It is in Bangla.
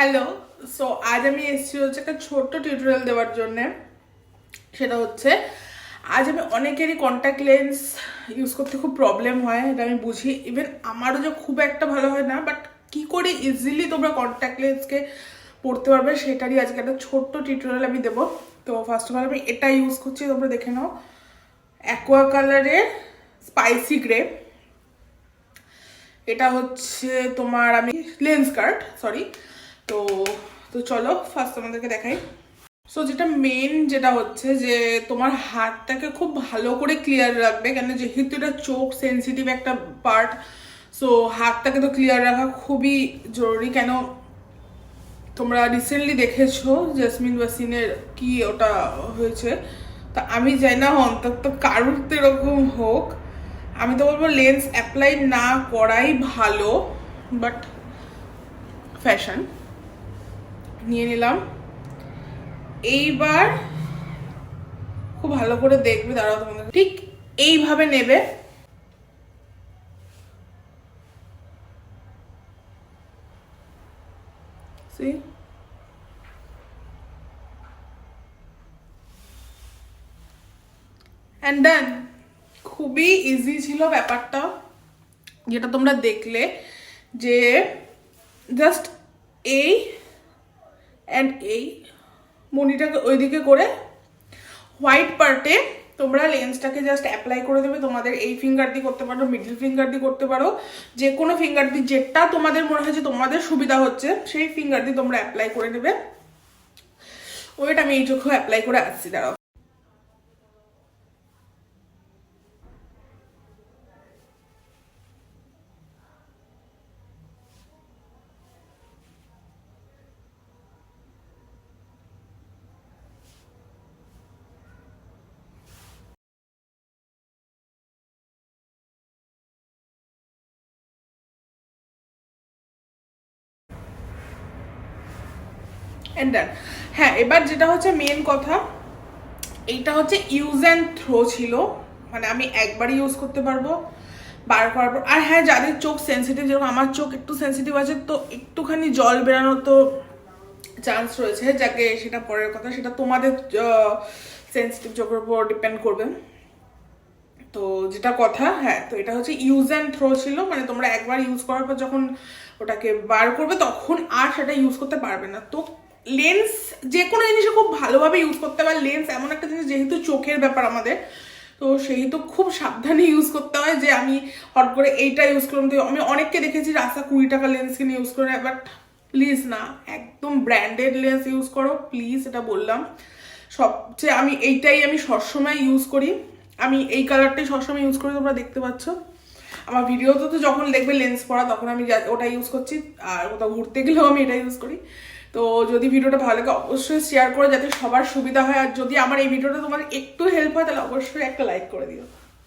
হ্যালো। সো আজ আমি এসেছি হচ্ছে একটা ছোট্ট টিউটোরিয়াল দেওয়ার জন্যে। সেটা হচ্ছে আজ আমি অনেকেরই কন্ট্যাক্ট লেন্স ইউজ করতে খুব প্রবলেম হয়, এটা আমি বুঝি। ইভেন আমারও যে খুব একটা ভালো হয় না, বাট কি করে ইজিলি তোমরা কন্ট্যাক্ট লেন্সকে পড়তে পারবে সেটারই আজকে একটা ছোট্ট টিউটোরিয়াল আমি দেবো। তো ফার্স্ট অফ অল আমি এটা ইউজ করছি, তোমরা দেখে নাও। অ্যাকোয়া কালারের স্পাইসি গ্রে। এটা হচ্ছে তোমার আমি লেন্স কার্ড, সরি। তো তো চলো ফার্স্ট তোমাদেরকে দেখাই। সো যেটা মেন যেটা হচ্ছে যে তোমার হাতটাকে খুব ভালো করে ক্লিয়ার রাখবে, কেন যেহেতু এটা চোখ সেন্সিটিভ একটা পার্ট। সো হাতটাকে তো ক্লিয়ার রাখা খুবই জরুরি। কেন তোমরা রিসেন্টলি দেখেছো জেসমিন ওয়াসিনের কি ওটা হয়েছে, তা আমি চাই না অন্তত কারুর তো এরকম হোক। আমি তো বলবো লেন্স অ্যাপ্লাই না করাই ভালো, বাট ফ্যাশন নিয়ে নিলাম। এইবার খুব ভালো করে দেখবে, দাঁড়াও তোমাদের ঠিক এইভাবে নেবে। See? And then খুবই ইজি ছিল ব্যাপারটা, যেটা তোমরা দেখলে যে জাস্ট এই অ্যান্ড এই মনিটাকে ওইদিকে করে হোয়াইট পার্টে তোমরা লেন্সটাকে জাস্ট অ্যাপ্লাই করে দেবে। তোমাদের এই ফিঙ্গার দিয়ে করতে পারো, মিডল ফিঙ্গার দিয়ে করতে পারো, যে কোনো ফিঙ্গার দিয়ে যেটা তোমাদের মনে হয় যে তোমাদের সুবিধা হচ্ছে সেই ফিঙ্গার দিয়ে তোমরা অ্যাপ্লাই করে দেবে। ওয়েট, আমি এই চোখেও অ্যাপ্লাই করে আসছি, দাঁড়াও। এন্ড ডান। হ্যাঁ, এবার যেটা হচ্ছে মেন কথা, এইটা হচ্ছে ইউজ অ্যান্ড থ্রো ছিল। মানে আমি একবারই ইউজ করতে পারবো, বার করার পর। আর হ্যাঁ, যাদের চোখ সেন্সিটিভ, যেরকম আমার চোখ একটু সেন্সিটিভ আছে, তো একটুখানি জল বেরানোর তো চান্স রয়েছে, যাকে সেটা পরের কথা, সেটা তোমাদের সেন্সিটিভ চোখের উপর ডিপেন্ড করবে। তো যেটা কথা, হ্যাঁ, তো এটা হচ্ছে ইউজ অ্যান্ড থ্রো ছিল। মানে তোমরা একবার ইউজ করার পর যখন ওটাকে বার করবে তখন আর সেটা ইউজ করতে পারবে না। তো লেন্স যে কোনো জিনিসে খুব ভালোভাবে ইউজ করতে হবে। লেন্স এমন একটা জিনিস, যেহেতু চোখের ব্যাপার আমাদের, তো সেই তো খুব সাবধানে ইউজ করতে হয়। যে আমি হট করে এইটা ইউজ করলাম, তো আমি অনেককে দেখেছি রাস্তা 20 টাকা লেন্স কিনে ইউজ করে, বাট প্লিজ না, একদম ব্র্যান্ডেড লেন্স ইউজ করো প্লিজ, এটা বললাম। সবচেয়ে আমি এইটাই আমি সবসময় ইউজ করি। আমি এই কালারটাই সবসময় ইউজ করি, তোমরা দেখতে পাচ্ছ আমার ভিডিওতে। তো যখন দেখবে লেন্স পরা, তখন আমি ওটা ইউজ করছি। আর কোথাও ঘুরতে গেলেও আমি এটা ইউজ করি। তো যদি ভিডিওটা ভালো লাগে অবশ্যই শেয়ার করো, যাতে সবার সুবিধা হয়। আর যদি আমার এই ভিডিওটা তোমার একটু হেল্প হয়, তাহলে অবশ্যই একটা লাইক করে দিও।